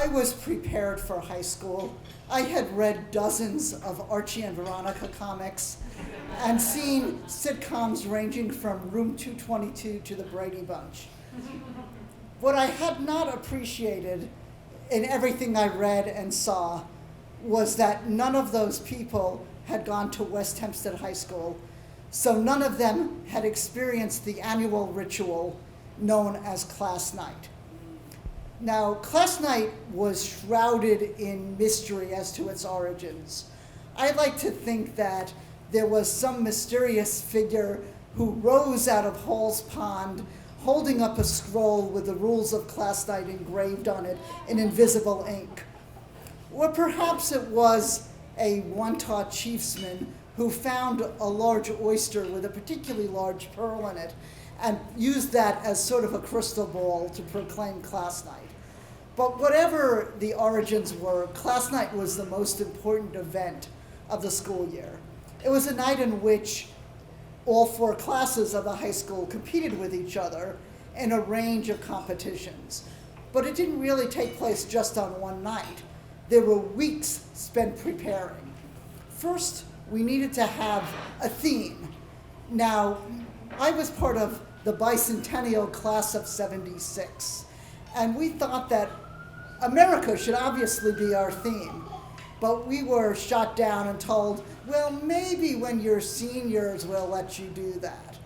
I was prepared for high school. I had read dozens of Archie and Veronica comics and seen sitcoms ranging from Room 222 to The Brady Bunch. What I had not appreciated in everything I read and saw was that none of those people had gone to West Hempstead High School, so none of them had experienced the annual ritual known as class night. Now, class night was shrouded in mystery as to its origins. I like to think that there was some mysterious figure who rose out of Hall's Pond holding up a scroll with the rules of class night engraved on it in invisible ink. Or perhaps it was a Wantagh chiefsman who found a large oyster with a particularly large pearl in it and used that as sort of a crystal ball to proclaim class night. But whatever the origins were, class night was the most important event of the school year. It was a night in which all 4 classes of the high school competed with each other in a range of competitions. But it didn't really take place just on one night. There were weeks spent preparing. First, we needed to have a theme. Now, I was part of the bicentennial class of '76, and we thought that America should obviously be our theme, but we were shot down and told, well, maybe when you're seniors, we'll let you do that.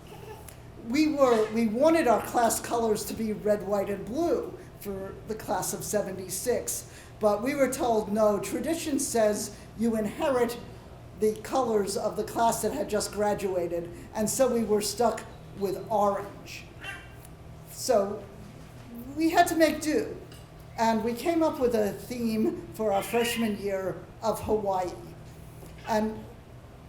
We wanted our class colors to be red, white, and blue for the class of '76, but we were told, no, tradition says you inherit the colors of the class that had just graduated, and so we were stuck with orange. So we had to make do. And we came up with a theme for our freshman year of Hawaii. And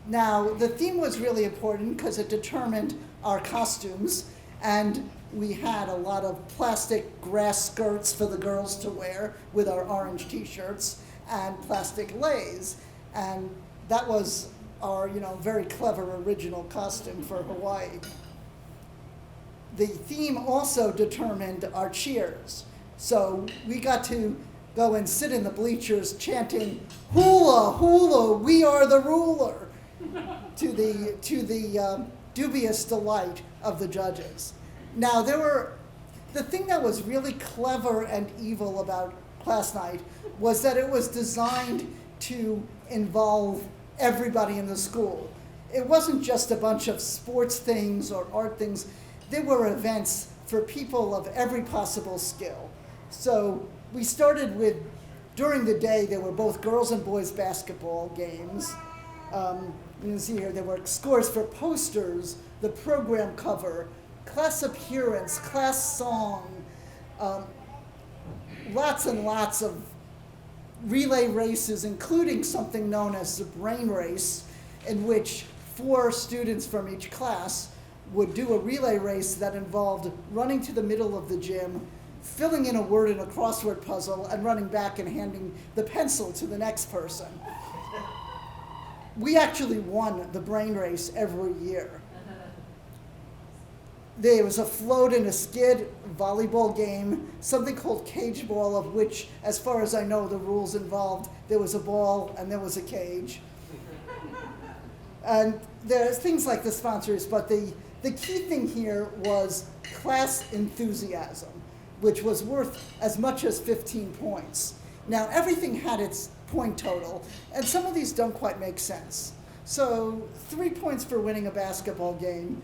now the theme was really important because it determined our costumes, and we had a lot of plastic grass skirts for the girls to wear with our orange t-shirts and plastic leis. And that was our, very clever original costume for Hawaii. The theme also determined our cheers. So we got to go and sit in the bleachers chanting, "Hula, hula, we are the ruler," to the dubious delight of the judges. Now, the thing that was really clever and evil about class night was that it was designed to involve everybody in the school. It wasn't just a bunch of sports things or art things. There were events for people of every possible skill. So we started with, during the day, there were both girls and boys basketball games. You can see here, there were scores for posters, the program cover, class appearance, class song, lots and lots of relay races, including something known as the brain race, in which 4 students from each class would do a relay race that involved running to the middle of the gym, filling in a word in a crossword puzzle, and running back and handing the pencil to the next person. We actually won the brain race every year. There was a float and a skid volleyball game, something called cage ball, of which, as far as I know, the rules involved there was a ball and there was a cage. And there's things like the sponsors, but the key thing here was class enthusiasm, which was worth as much as 15 points. Now, everything had its point total, and some of these don't quite make sense. So 3 points for winning a basketball game,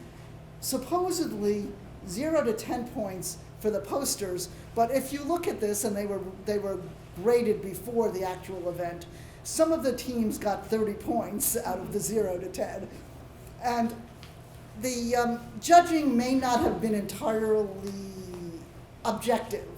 supposedly 0 to 10 points for the posters, but if you look at this, and they were graded before the actual event, some of the teams got 30 points out of the 0 to 10. And the judging may not have been entirely objective.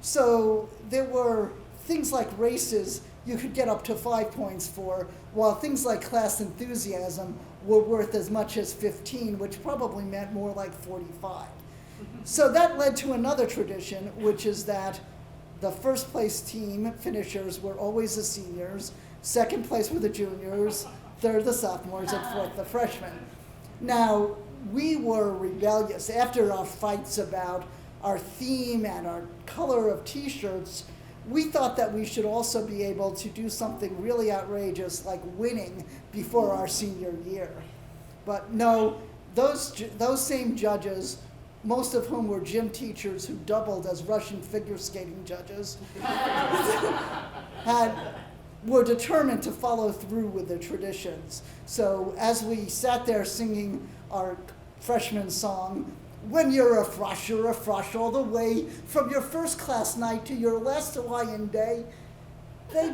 So there were things like races you could get up to 5 points for, while things like class enthusiasm were worth as much as 15, which probably meant more like 45. So that led to another tradition, which is that the first place team finishers were always the seniors, second place were the juniors, third the sophomores, and fourth the freshmen. Now, we were rebellious. After our fights about our theme and our color of t-shirts, we thought that we should also be able to do something really outrageous like winning before our senior year. But no, those same judges, most of whom were gym teachers who doubled as Russian figure skating judges, were determined to follow through with the traditions. So as we sat there singing our freshman song, when you're a frosh all the way from your first class night to your last Hawaiian day, they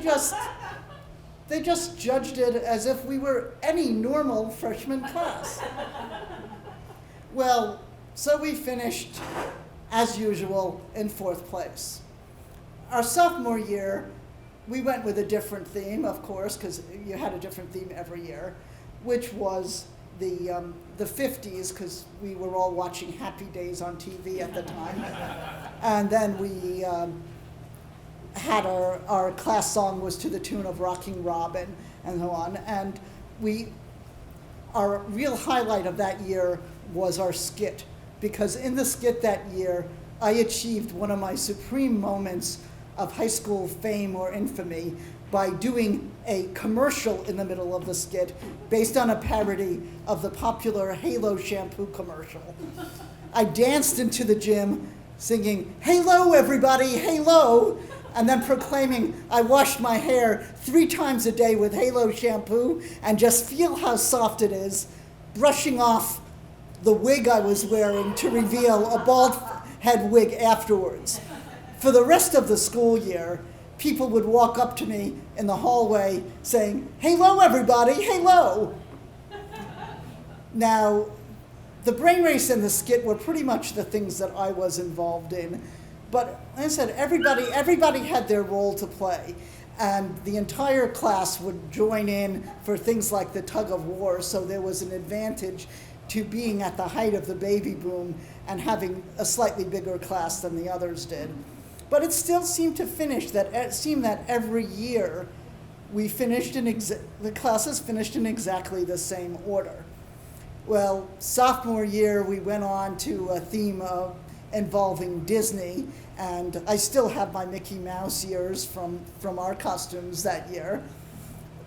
just judged it as if we were any normal freshman class. Well, so we finished, as usual, in 4th place. Our sophomore year, we went with a different theme, of course, because you had a different theme every year, which was the 50s, because we were all watching Happy Days on TV at the time. And then we had our class song was to the tune of Rocking Robin and so on. And our real highlight of that year was our skit, because in the skit that year, I achieved one of my supreme moments of high school fame or infamy by doing a commercial in the middle of the skit based on a parody of the popular Halo shampoo commercial. I danced into the gym singing, "Halo, everybody, halo," and then proclaiming I washed my hair 3 times a day with Halo shampoo and just feel how soft it is, brushing off the wig I was wearing to reveal a bald head wig afterwards. For the rest of the school year, people would walk up to me in the hallway saying, "Halo, everybody, halo." Now, the brain race and the skit were pretty much the things that I was involved in. But like I said, everybody had their role to play. And the entire class would join in for things like the tug of war, so there was an advantage to being at the height of the baby boom and having a slightly bigger class than the others did. But it still seemed to finish that it seemed that every year we finished the classes finished in exactly the same order. Well, sophomore year we went on to a theme involving Disney, and I still have my Mickey Mouse ears from our costumes that year.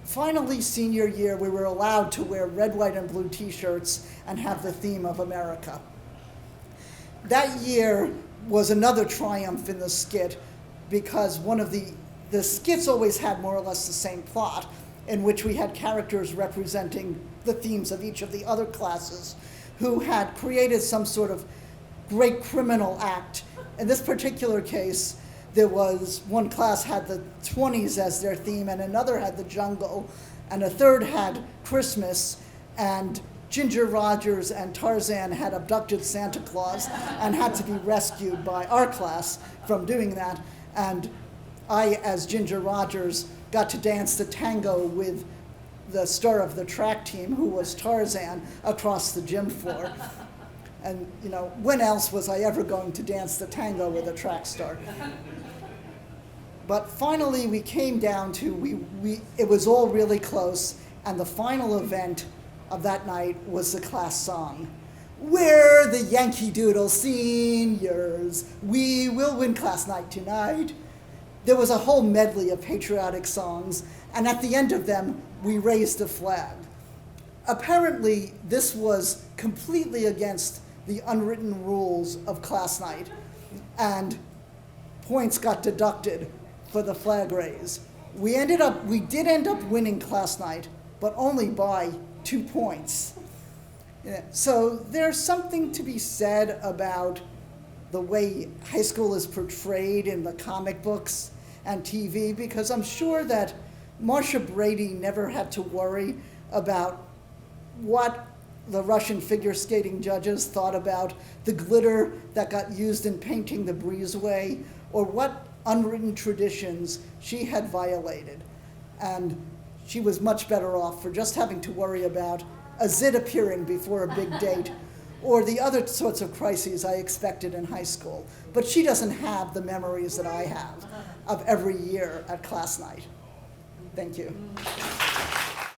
Finally, senior year, we were allowed to wear red, white, and blue t-shirts and have the theme of America. That year was another triumph in the skit, because one of the skits always had more or less the same plot, in which we had characters representing the themes of each of the other classes who had created some sort of great criminal act. In this particular case, there was one class had the 20s as their theme, and another had the jungle, and a third had Christmas, and Ginger Rogers and Tarzan had abducted Santa Claus and had to be rescued by our class from doing that. And I, as Ginger Rogers, got to dance the tango with the star of the track team, who was Tarzan, across the gym floor. And, you know, when else was I ever going to dance the tango with a track star? But finally, we came down to, it was all really close, and the final event of that night was the class song. "We're the Yankee Doodle Seniors, we will win class night tonight." There was a whole medley of patriotic songs, and at the end of them, we raised a flag. Apparently, this was completely against the unwritten rules of class night, and points got deducted for the flag raise. We did end up winning class night, but only by 2 points. Yeah. So there's something to be said about the way high school is portrayed in the comic books and TV, because I'm sure that Marcia Brady never had to worry about what the Russian figure skating judges thought about the glitter that got used in painting the breezeway, or what unwritten traditions she had violated. And she was much better off for just having to worry about a zit appearing before a big date, or the other sorts of crises I expected in high school. But she doesn't have the memories that I have of every year at class night. Thank you.